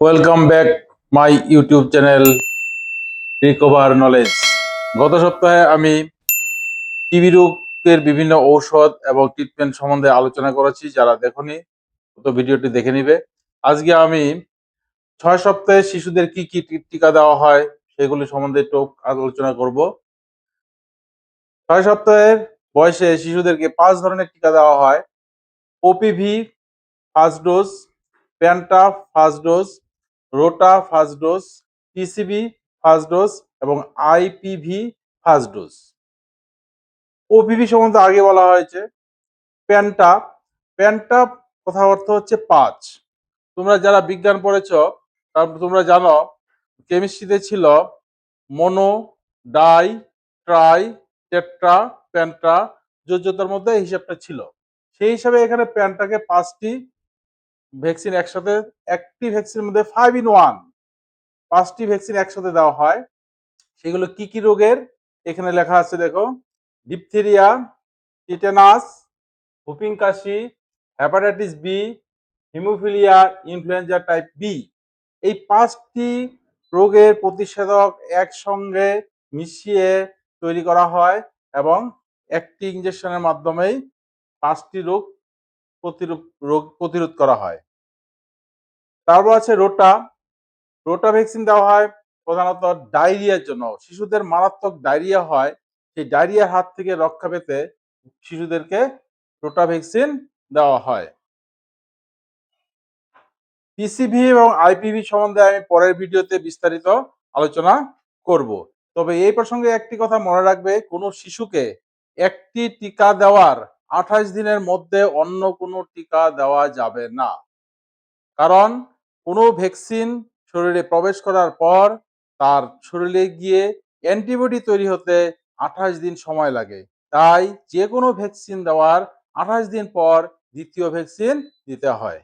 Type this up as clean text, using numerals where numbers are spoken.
Welcome back my YouTube channel recover knowledge. গত সপ্তাহে আমি টিবি রোগের বিভিন্ন ঔষধ এবং ট্রিটমেন্ট সম্বন্ধে আলোচনা করেছি। যারা দেখনি তো ভিডিওটি দেখে নিবে। আজকে আমি 6 সপ্তাহে শিশুদের কি কি টিকা দেওয়া হয় সেগুলি সম্বন্ধে একটু আলোচনা করব। 6 সপ্তাহের বয়সে শিশুদেরকে 5 ধরনের টিকা দেওয়া হয়। OPV first dose, penta first dose, rota first dose, PCV first dose এবং আইপিভি ফার্স্ট ডোজ। ওপিভি সম্বন্ধে আগে বলা হয়েছে। প্যান্টা প্যান্টা কথা অর্থ হচ্ছে 5। তোমরা যারা বিজ্ঞান পড়েছ তোমরা জানো কেমিস্ট্রিতে ছিল মনো, ডাই, ট্রাই, টেট্রা, প্যান্টা, যোজ্যতার মধ্যে এই হিসাবটা ছিল। সেই হিসাবে এখানে প্যান্টাকে 5টি ভ্যাকসিন একসাথে, একটি ভ্যাকসিনের মধ্যে 5 in 1 5টি ভ্যাকসিন একসাথে দেওয়া হয়। সেগুলো কি কি রোগের এখানে লেখা আছে দেখো। ডিপথেরিয়া, টিটেনাস, হুপিং কাশি, hepatitis B, haemophilia, influenza type B. এই 5টি রোগের প্রতিষেধক একসঙ্গে মিশিয়ে তৈরি করা হয় এবং একটি ইনজেকশনের মাধ্যমেই 5টি রোগ প্রতিরোধ করা হয়। তারপর আছে রোটা। রোটা ভ্যাকসিন দেওয়া হয় প্রধানত ডায়রিয়ার জন্য। শিশুদের মারাত্মক ডায়রিয়া হয়, সেই ডায়রিয়ার হাত থেকে রক্ষা পেতে শিশুদেরকে রোটা ভ্যাকসিন দেওয়া হয়। পিসিভি এবং আইপিভি সম্বন্ধে আমি পরের ভিডিওতে বিস্তারিত আলোচনা করব। তবে এই প্রসঙ্গে একটি কথা মনে রাখবে, কোনো শিশুকে একটি টিকা দেওয়ার 28 দিনের মধ্যে অন্য কোনো টিকা দেওয়া যাবে না। কারণ কোনো ভ্যাকসিন শরীরে প্রবেশ করার পর তার শরীরে গিয়ে অ্যান্টিবডি তৈরি হতে 28 দিন সময় লাগে। তাই যে কোনো ভ্যাকসিন দেওয়ার 28 দিন পর দ্বিতীয় ভ্যাকসিন দিতে হয়।